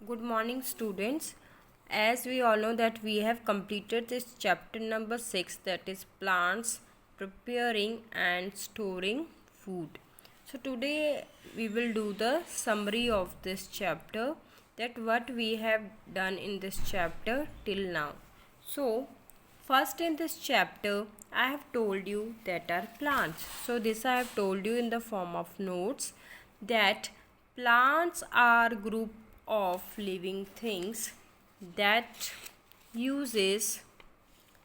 Good morning, students. As we all know that we have completed this chapter number 6, that is plants preparing and storing food. So today we will do the summary of this chapter, that what we have done in this chapter till now. So first in this chapter I have told you that are plants. So this I have told you in the form of notes, that plants are group of living things that uses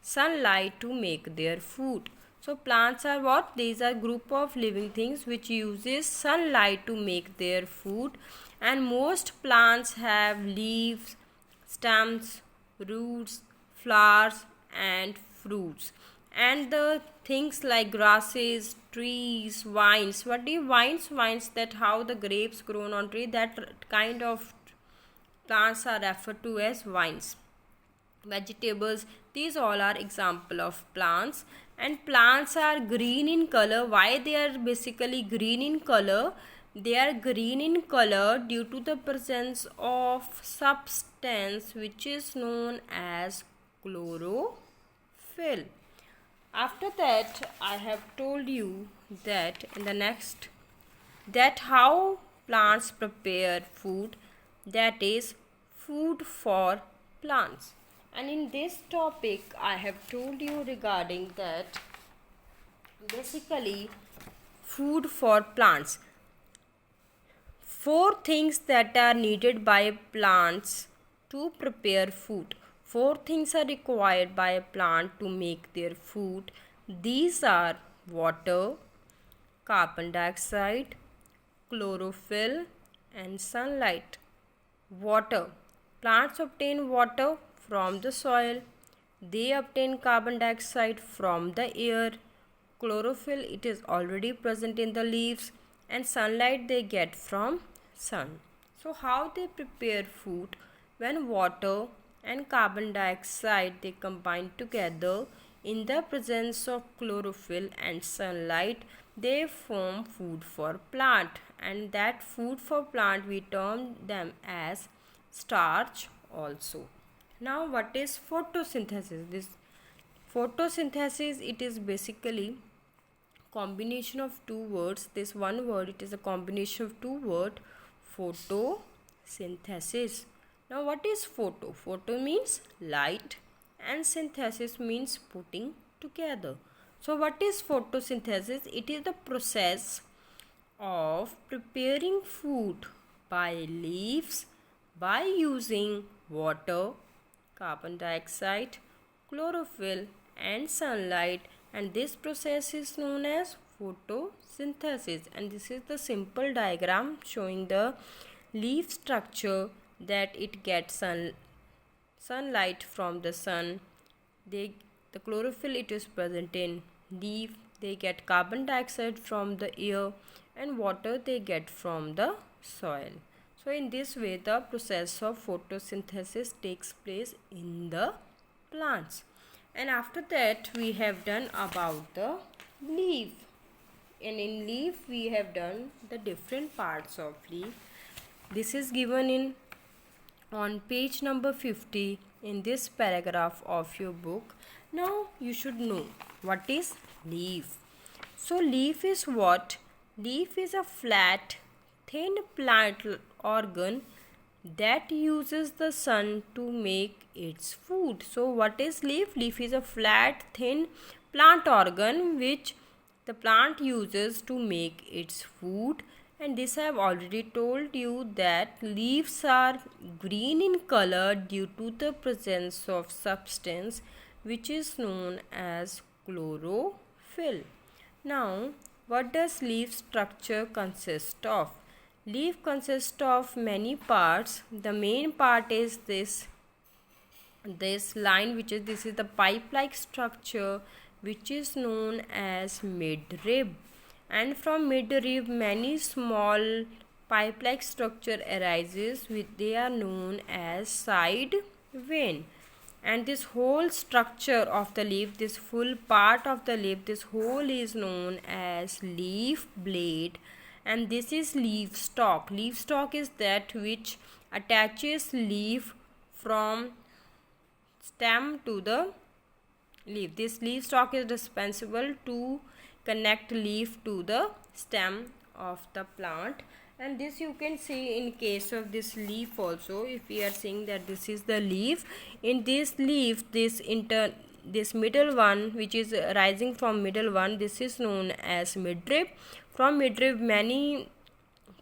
sunlight to make their food. So plants are what? These are group of living things which uses sunlight to make their food, and most plants have leaves, stems, roots, flowers and fruits. And the things like grasses, trees, vines. What do you vines? Vines, that how the grapes grown on tree, that kind of plants are referred to as vines. Vegetables, these all are example of plants. And plants are green in color. Why they are basically green in color? They are green in color due to the presence of substance which is known as chlorophyll. After that I have told you that in the next, that how plants prepare food, that is food for plants. And in this topic I have told you regarding that basically food for plants. Four things that are needed by plants to prepare food. Four things are required by a plant to make their food. These are water, carbon dioxide, chlorophyll and sunlight. Water. Plants obtain water from the soil. They obtain carbon dioxide from the air. Chlorophyll, it is already present in the leaves, and sunlight they get from sun. So how they prepare food? When water and carbon dioxide they combine together in the presence of chlorophyll and sunlight, they form food for plant, and that food for plant we term them as starch also. Now what is photosynthesis? This photosynthesis, it is basically combination of two words. This one word, it is a combination of two words, photosynthesis. Now what is photo? Photo means light and synthesis means putting together. So what is photosynthesis? It is the process of preparing food by leaves by using water, carbon dioxide, chlorophyll and sunlight, and this process is known as photosynthesis. And this is the simple diagram showing the leaf structure, that it gets sunlight from the sun. The chlorophyll, it is present in leaf. They get carbon dioxide from the air, and water they get from the soil. So in this way the process of photosynthesis takes place in the plants. And after that we have done about the leaf. And in leaf we have done the different parts of leaf. This is given in on page number 50 in this paragraph of your book. Now you should know what is leaf. So leaf is what? Leaf is a flat, thin plant organ that uses the sun to make its food. So what is leaf? Leaf is a flat, thin plant organ which the plant uses to make its food. And this I have already told you, that leaves are green in color due to the presence of substance which is known as chlorophyll. Now what does leaf structure consist of? Leaf consists of many parts. The main part is this line, which is, this is the pipe like structure which is known as midrib. And from midrib many small pipe like structure arises, which they are known as side vein. And this whole structure of the leaf, this full part of the leaf, this whole is known as leaf blade. And this is leaf stalk. Leaf stalk is that which attaches leaf from stem to the leaf. This leaf stalk is responsible to connect leaf to the stem of the plant, and this you can see in case of this leaf also. If we are saying that this is the leaf, in this leaf, this middle one which is rising from middle one, this is known as midrib. From midrib many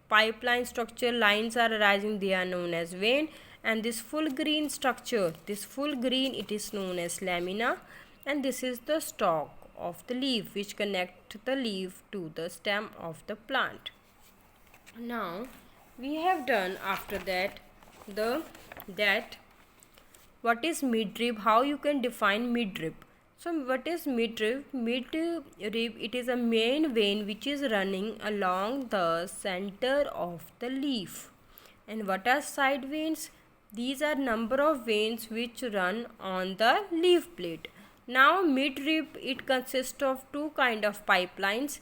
pipeline structure lines are arising, they are known as vein. And this full green structure, this full green, it is known as lamina. And this is the stalk of the leaf which connect the leaf to the stem of the plant. Now we have done after that what is midrib, how you can define midrib. So what is midrib? Midrib, it is a main vein which is running along the center of the leaf. And what are side veins? These are number of veins which run on the leaf plate. Now midrib, it consists of two kind of pipelines.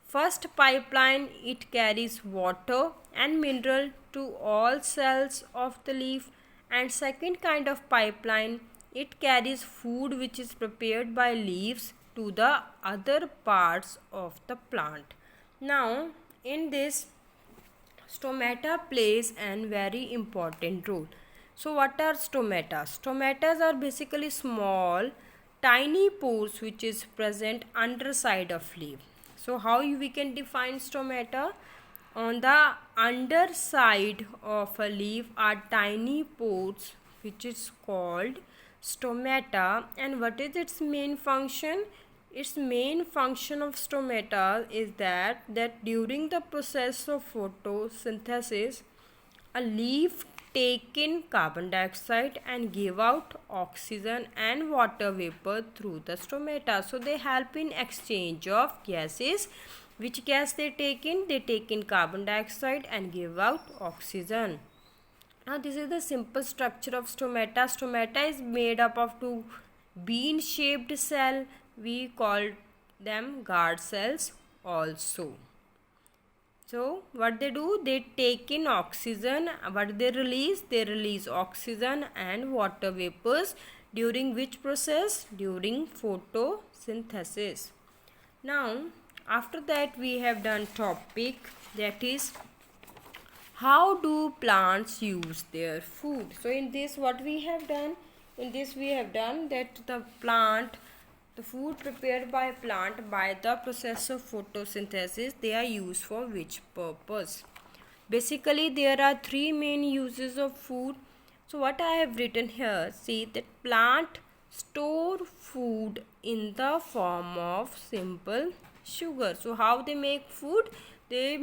First pipeline, it carries water and mineral to all cells of the leaf, and second kind of pipeline, it carries food which is prepared by leaves to the other parts of the plant. Now in this, stomata plays a very important role. So what are stomata? Stomatas are basically small tiny pores which is present underside of leaf. So how we can define stomata? On the underside of a leaf are tiny pores which is called stomata. And what is its main function? Its main function of stomata is that during the process of photosynthesis, a leaf take in carbon dioxide and give out oxygen and water vapor through the stomata. So they help in exchange of gases. Which gas they take in? They take in carbon dioxide and give out oxygen. Now this is the simple structure of stomata. Stomata is made up of two bean shaped cell. We call them guard cells also. So what they do? They take in oxygen. What they release? They release oxygen and water vapors. During which process? During photosynthesis. Now after that we have done topic, that is how do plants use their food. So in this what we have done? In this we have done that the food prepared by plant by the process of photosynthesis, they are used for which purpose? Basically there are three main uses of food. So what I have written here, see that plant store food in the form of simple sugar. So how they make food? They